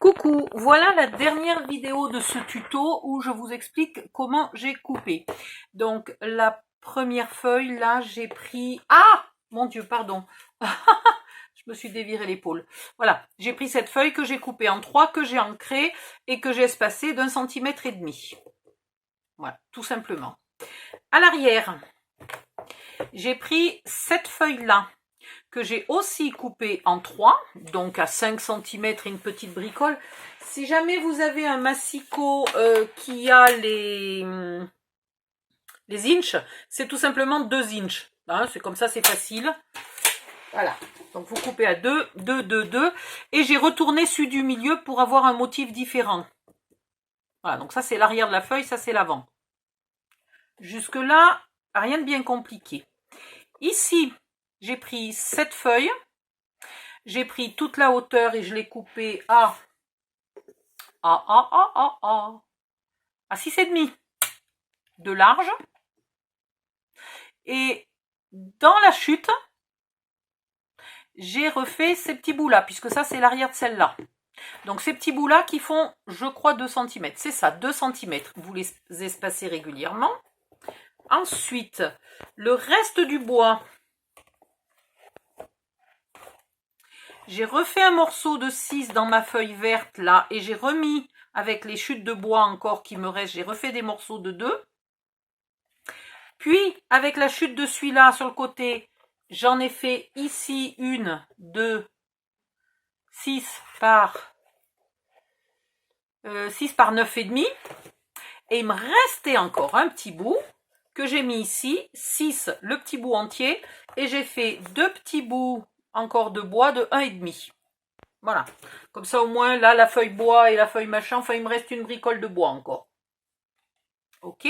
Coucou, voilà la dernière vidéo de ce tuto où je vous explique comment j'ai coupé. Donc la première feuille, là j'ai pris... Ah mon Dieu, pardon. Je me suis déviré l'épaule. Voilà, j'ai pris cette feuille que j'ai coupée en trois, que j'ai ancrée et que j'ai espacée d'1,5 cm. Voilà, tout simplement. À l'arrière, j'ai pris cette feuille-là que j'ai aussi coupé en 3, donc à 5 cm une petite bricole. Si jamais vous avez un massicot qui a les inches, c'est tout simplement 2 inches. Hein, c'est comme ça, c'est facile. Voilà, donc vous coupez à 2, 2, 2, 2. Et j'ai retourné celui du milieu pour avoir un motif différent. Voilà, donc ça c'est l'arrière de la feuille, ça c'est l'avant. Jusque là, rien de bien compliqué. Ici, j'ai pris cette feuille. J'ai pris toute la hauteur et je l'ai coupée à 6,5 de large. Et dans la chute, j'ai refait ces petits bouts-là, puisque ça, c'est l'arrière de celle-là. Donc, ces petits bouts-là qui font, je crois, 2 cm. C'est ça, 2 cm. Vous les espacez régulièrement. Ensuite, le reste du bois, j'ai refait un morceau de 6 dans ma feuille verte, là, et j'ai remis, avec les chutes de bois encore qui me restent, j'ai refait des morceaux de 2. Puis, avec la chute de celui-là sur le côté, j'en ai fait ici une, 2, 6 par 9,5. Et il me restait encore un petit bout que j'ai mis ici, 6, le petit bout entier. Et j'ai fait 2 petits bouts encore de bois de 1,5. Voilà. Comme ça, au moins, là, la feuille bois et la feuille machin, enfin, il me reste une bricole de bois encore. Ok ?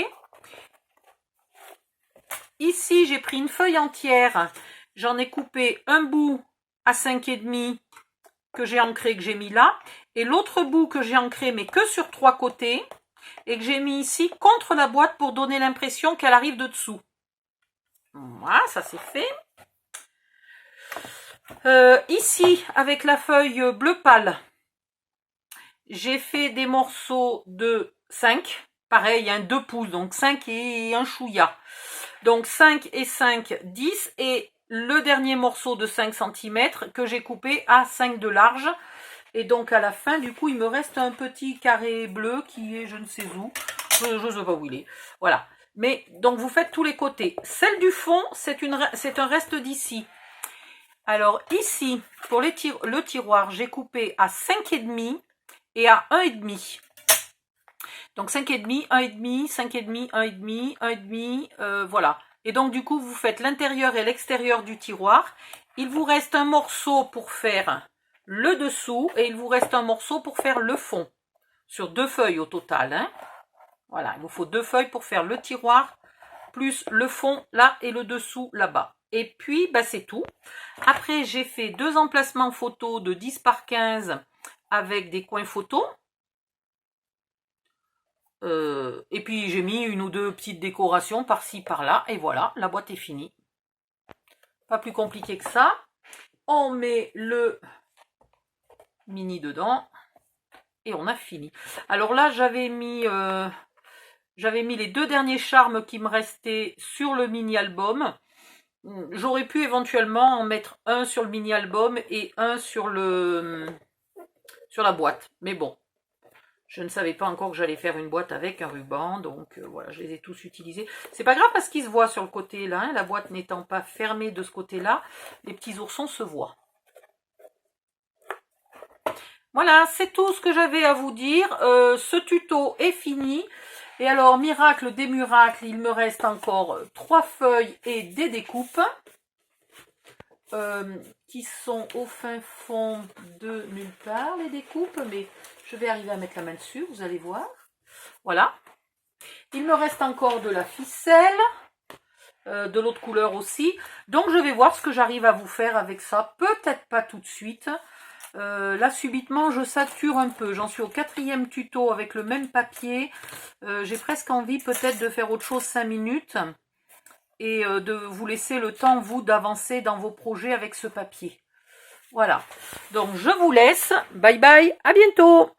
Ici, j'ai pris une feuille entière. J'en ai coupé un bout à 5,5 que j'ai ancré, que j'ai mis là. Et l'autre bout que j'ai ancré, mais que sur 3 côtés. Et que j'ai mis ici contre la boîte pour donner l'impression qu'elle arrive de dessous. Voilà, ça c'est fait. Ici, avec la feuille bleu pâle, j'ai fait des morceaux de 5. Pareil, 2 pouces, donc 5 et un chouïa. Donc 5 et 5, 10. Et le dernier morceau de 5 cm que j'ai coupé à 5 de large. Et donc à la fin, du coup, il me reste un petit carré bleu qui est je ne sais où. Je ne sais pas où il est. Voilà. Mais donc vous faites tous les côtés. Celle du fond, c'est un reste d'ici. Alors ici, pour le tiroir, j'ai coupé à 5,5 et à 1,5. Donc 5,5, 1,5, 5,5, 1,5, 1,5, voilà. Et donc du coup, vous faites l'intérieur et l'extérieur du tiroir. Il vous reste un morceau pour faire le dessous et il vous reste un morceau pour faire le fond. Sur 2 feuilles au total. Hein. Voilà, il vous faut 2 feuilles pour faire le tiroir, plus le fond là et le dessous là-bas. Et puis, bah, c'est tout. Après, j'ai fait 2 emplacements photos de 10 par 15 avec des coins photos. Et puis j'ai mis 1 ou 2 petites décorations par-ci par-là et voilà, la boîte est finie. Pas plus compliqué que ça. On met le mini dedans et on a fini. Alors là, j'avais mis les 2 derniers charmes qui me restaient sur le mini album. J'aurais pu éventuellement en mettre un sur le mini album et un sur la boîte, mais bon. Je ne savais pas encore que j'allais faire une boîte avec un ruban, donc voilà, je les ai tous utilisés. C'est pas grave parce qu'ils se voient sur le côté là, hein, la boîte n'étant pas fermée de ce côté-là, les petits oursons se voient. Voilà, c'est tout ce que j'avais à vous dire. Ce tuto est fini. Et alors, miracle des miracles, il me reste encore 3 feuilles et des découpes. Qui sont au fin fond de nulle part, les découpes, mais je vais arriver à mettre la main dessus, vous allez voir. Voilà. Il me reste encore de la ficelle, de l'autre couleur aussi. Donc, je vais voir ce que j'arrive à vous faire avec ça. Peut-être pas tout de suite. Là, subitement, je sature un peu. J'en suis au 4e tuto avec le même papier. J'ai presque envie peut-être de faire autre chose 5 minutes. Et de vous laisser le temps, vous, d'avancer dans vos projets avec ce papier. Voilà. Donc, je vous laisse. Bye bye. À bientôt.